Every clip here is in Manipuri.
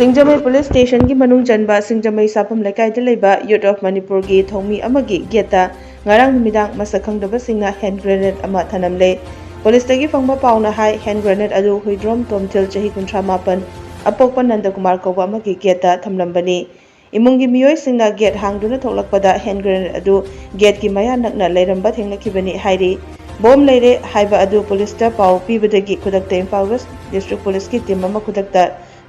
ꯁꯤꯡꯖꯃꯩ ꯄꯨꯂꯤꯁ ꯁ꯭ꯇꯦꯁꯟꯒꯤ ꯃꯅꯨꯡ ꯆꯟꯕ ꯁꯤꯡꯖꯃꯩ ꯁꯥꯐꯝ ꯂꯩꯀꯥꯏꯗ ꯂꯩꯕ ꯌꯨꯠ ꯑꯣꯐ ꯃꯅꯤꯄꯨꯔꯒꯤ ꯊꯧꯃꯤ ꯑꯃꯒꯤ ꯒꯦꯠꯇ ꯉꯔꯥꯡ ꯅꯨꯃꯤꯗꯥꯡ ꯃꯁꯛ ꯈꯪꯗꯕꯁꯤꯡꯅ ꯍꯦꯟ ꯒ꯭ꯔꯦꯅꯦꯗ ꯑꯃ ꯊꯅꯝꯂꯦ꯫ ꯄꯨꯂꯤꯁꯇꯒꯤ ꯐꯪꯕ ꯄꯥꯎꯅ ꯍꯥꯏ ꯍꯦꯟ ꯒ꯭ꯔꯦꯅꯦꯗ ꯑꯗꯨ ꯍꯨꯏꯗ꯭ꯔꯣꯝ ꯇꯣꯝꯊꯤꯜ ꯆꯍꯤ 38 ꯑꯄꯣꯛꯄ ꯅꯟꯗꯀꯨꯃꯥꯔ ꯀꯧꯕ ꯑꯃꯒꯤ ꯒꯦꯠꯇ ꯊꯝꯂꯝꯕꯅꯤ꯫ ꯏꯃꯨꯡꯒꯤ ꯃꯤꯑꯣꯏꯁꯤꯡꯅ ꯒꯦꯠ ꯍꯥꯡꯗꯨꯅ ꯊꯣꯛꯂꯛꯄꯗ ꯍꯦꯟ ꯒ꯭ꯔꯦꯅꯦꯗ ꯑꯗꯨ ꯒꯦꯠꯀꯤ ꯃꯌꯥ ꯅꯛꯅ ꯂꯩꯔꯝꯕ ꯊꯦꯡꯅꯈꯤꯕꯅꯤ ꯍꯥꯏꯔꯤ꯫ ꯕꯣꯝ ꯂꯩꯔꯦ ꯍꯥꯏꯕ ꯑꯗꯨ ꯄꯨꯂꯤꯁꯇ ꯄꯥꯎ ꯄꯤꯕꯗꯒꯤ ꯈꯨꯗꯛꯇ ꯏꯝꯐꯥꯜ ꯋꯦꯁꯠ ꯗꯤꯁꯇ꯭ꯔꯤꯛ ꯄꯨꯂꯤꯁꯀꯤ ꯇꯤꯝ ꯑꯃ ꯈꯨꯗꯛꯇ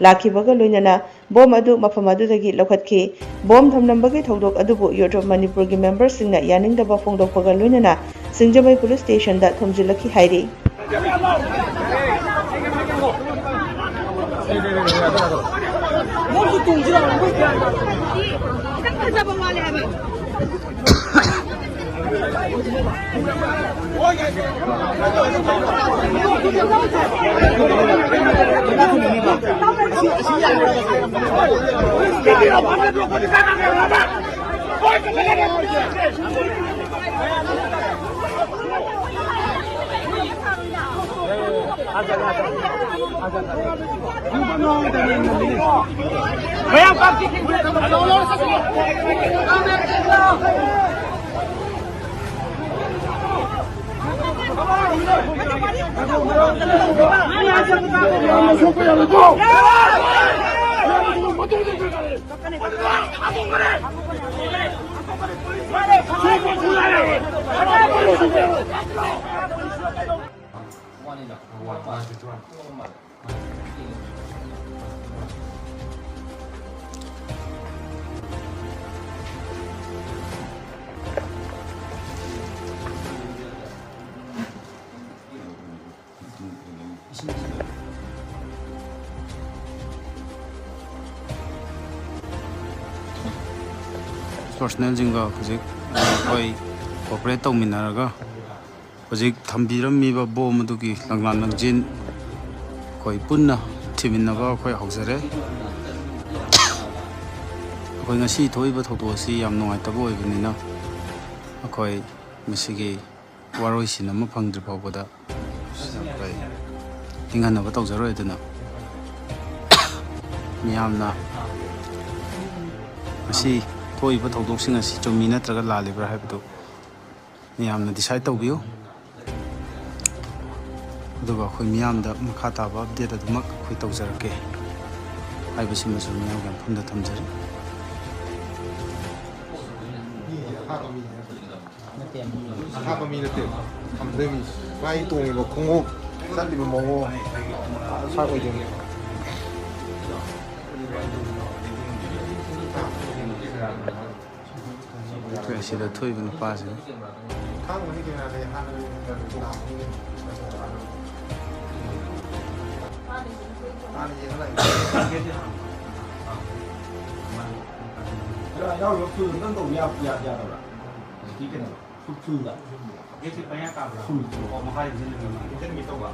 ꯂꯥꯛꯈꯤꯕꯒ ꯂꯣꯏꯅꯅ ꯕꯣꯝ ꯑꯗꯨ ꯃꯐꯝ ꯑꯗꯨꯗꯒꯤ ꯂꯧꯈꯠꯈꯤ꯫ ꯕꯣꯝ ꯊꯝꯂꯝꯕꯒꯤ ꯊꯧꯗꯣꯛ ꯑꯗꯨꯕꯨ ꯌꯨꯠ ꯑꯣꯐ ꯃꯅꯤꯄꯨꯔꯒꯤ ꯃꯦꯝꯕꯔꯁꯤꯡꯅ ꯌꯥꯅꯤꯡꯗꯕ ꯐꯣꯡꯗꯣꯛꯄꯒ ꯂꯣꯏꯅꯅ ꯁꯤꯡꯖꯃꯩ ꯄꯨꯂꯤꯁ ꯁ꯭ꯇꯦꯁꯟꯗ ꯊꯣꯝꯖꯤꯜꯂꯛꯈꯤ ꯍꯥꯏꯔꯤ꯫ ꯄꯔꯁꯅꯦꯜꯁꯤꯡꯒ ꯍꯧꯖꯤꯛ ꯑꯩꯈꯣꯏ ꯀꯣꯑꯣꯄꯔꯦꯠ ꯇꯧꯃꯤꯟꯅꯔꯒ ꯍꯧꯖꯤꯛ ꯊꯝꯕꯤꯔꯝꯃꯤꯕ ꯕꯣꯝ ꯑꯗꯨꯒꯤ ꯂꯪꯂꯥꯟ ꯂꯪꯖꯤꯟ ꯑꯩꯈꯣꯏ ꯄꯨꯟꯅ ꯊꯤꯃꯤꯟꯅꯕ ꯑꯩꯈꯣꯏ ꯍꯧꯖꯔꯦ꯫ ꯑꯩꯈꯣꯏ ꯉꯁꯤ ꯊꯣꯛꯏꯕ ꯊꯧꯗꯣꯛ ꯑꯁꯤ ꯌꯥꯝ ꯅꯨꯡꯉꯥꯏꯇꯕ ꯑꯣꯏꯕꯅꯤꯅ ꯑꯩꯈꯣꯏ ꯃꯁꯤꯒꯤ ꯋꯥꯔꯣꯏꯁꯤꯟ ꯑꯃ ꯐꯪꯗ꯭ꯔꯤ ꯐꯥꯎꯕꯗ ꯑꯩꯈꯣꯏ ꯅꯤꯡꯍꯟꯅꯕ ꯇꯧꯖꯔꯣꯏ ꯑꯗꯨꯅ ꯃꯤꯌꯥꯝꯅ ꯉꯁꯤ ꯊꯣꯛꯏꯕ ꯊꯧꯗꯣꯛꯁꯤꯡ ꯑꯁꯤ ꯆꯨꯝꯃꯤ ꯅꯠꯇ꯭ꯔꯒ ꯂꯥꯜꯂꯤꯕ꯭ꯔꯥ ꯍꯥꯏꯕꯗꯨ ꯃꯤꯌꯥꯝꯅ ꯗꯤꯁꯥꯏꯠ ꯇꯧꯕꯤꯌꯨ꯫ ꯑꯗꯨꯒ ꯑꯩꯈꯣꯏ ꯃꯤꯌꯥꯝꯗ ꯃꯈꯥ ꯇꯥꯕ ꯑꯞꯗꯦꯠ ꯑꯗꯨꯃꯛ ꯑꯩꯈꯣꯏ ꯇꯧꯖꯔꯛꯀꯦ ꯍꯥꯏꯕꯁꯤꯃꯁꯨ ꯃꯤꯌꯥꯝꯒꯤ ꯃꯐꯝꯗ ꯊꯝꯖꯔꯤ꯫ ꯑꯊꯥꯞꯄ ꯃꯤ ꯅꯠꯇꯦ ꯊꯝꯗꯣꯏ ꯃꯤ ꯃꯥꯒꯤ ꯇꯣꯡꯉꯤꯕ ꯈꯣꯡꯎꯞ ꯆꯠꯂꯤꯕ ꯃꯑꯣꯡ ꯁꯥꯔ ꯑꯣꯏꯗꯣꯏꯅꯦ꯫ ꯑꯩꯈꯣꯏ ꯑꯁꯤꯗ ꯊꯣꯛꯏꯕ ꯅꯨꯄꯥꯁꯤꯅ ꯈꯪꯕꯅꯤ ꯀꯩꯅꯣ ꯍꯥꯟꯅ ꯌꯥꯎꯔꯤꯕ ꯐꯨꯜ ꯑꯝꯇꯪ ꯇꯧꯕ ꯌꯥꯗꯕ꯭ꯔꯥ? ꯍꯧꯖꯤꯛꯀꯤ ꯀꯩꯅꯣ ꯐꯨꯜꯗ ꯒꯦꯠꯁꯤ ꯀꯌꯥ ꯀꯥꯕ꯭ꯔꯥ? ꯐꯨꯜ ꯃꯈꯥ ꯏꯟꯖꯤꯟꯒꯤ ꯇꯧꯕ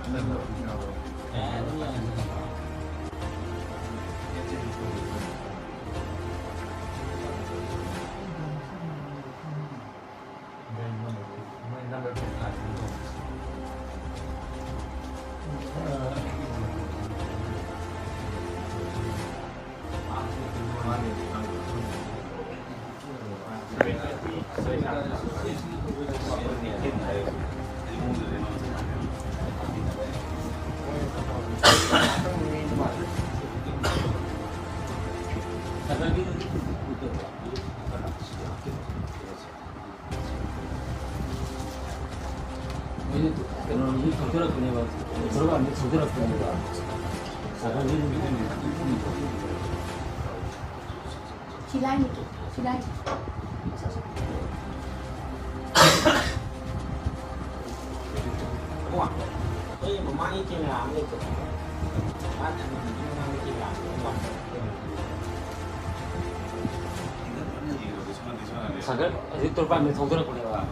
사글 아직 돌반에 통들었거든요.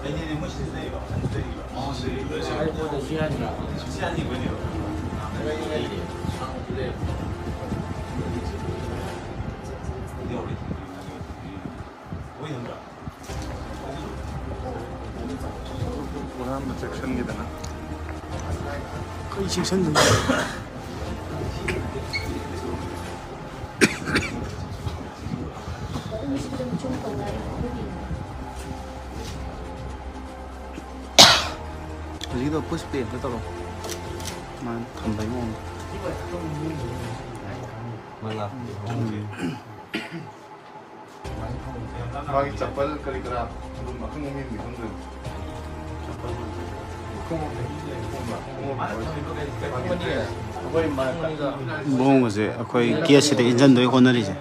내년에 뭐 시즌이에요? 시안이 뭐예요? 한번 섹션이다. 거의 식선인데 ꯍꯧꯖꯤꯛꯀꯤꯗꯣ ꯄꯨꯁ ꯄ꯭ꯂꯦ ꯑꯝꯇ ꯇꯧꯔꯣ ꯃꯥꯅ ꯊꯝꯕꯩ ꯃꯑꯣꯡꯗꯣ 마기 짭발 그리그라 좀 막힌 놈이 미성들 ꯃꯑꯣꯡꯒꯁꯦ ꯑꯩꯈꯣꯏ ꯒꯦꯠꯁꯤꯗ ꯏꯟꯖꯟꯗꯣꯏ ꯍꯣꯠꯅꯔꯤꯁꯦ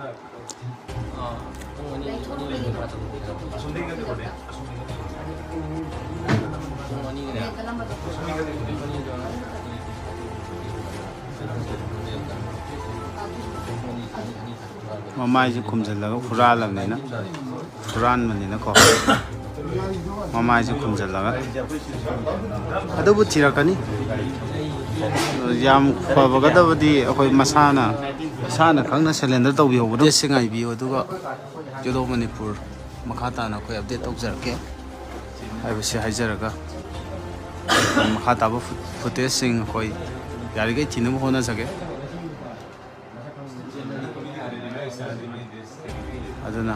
ꯃꯃꯥꯏꯁꯦ ꯈꯨꯝꯖꯤꯜꯂꯒ ꯍꯨꯔꯥꯟꯕꯅꯤꯅꯀꯣ ꯃꯃꯥꯏꯁꯦ ꯈꯨꯝꯖꯤꯜꯂꯒ ꯑꯗꯨꯕꯨ ꯊꯤꯔꯛꯀꯅꯤ ꯌꯥꯝ ꯐꯕꯒꯗꯕꯗꯤ ꯑꯩꯈꯣꯏ ꯏꯁꯥꯅ ꯈꯪꯅ ꯁꯦꯂꯦꯟꯗꯔ ꯇꯧꯕꯤꯍꯧꯕꯗꯣ ꯑꯞꯗꯦꯠꯁꯦ ꯉꯥꯏꯕꯤꯌꯨ ꯑꯗꯨꯒ ꯌꯨꯗꯣ ꯃꯅꯤꯄꯨꯔ ꯃꯈꯥ ꯇꯥꯅ ꯑꯩꯈꯣꯏ ꯑꯞꯗꯦꯠ ꯇꯧꯖꯔꯛꯀꯦ ꯍꯥꯏꯕꯁꯤ ꯍꯥꯏꯖꯔꯒ ꯃꯈꯥ ꯇꯥꯕ ꯐꯨꯇꯦꯖꯁꯤꯡ ꯑꯩꯈꯣꯏ ꯌꯥꯔꯤꯈꯩ ꯊꯤꯅꯕ ꯍꯣꯠꯅꯖꯒꯦ ꯑꯗꯨꯅ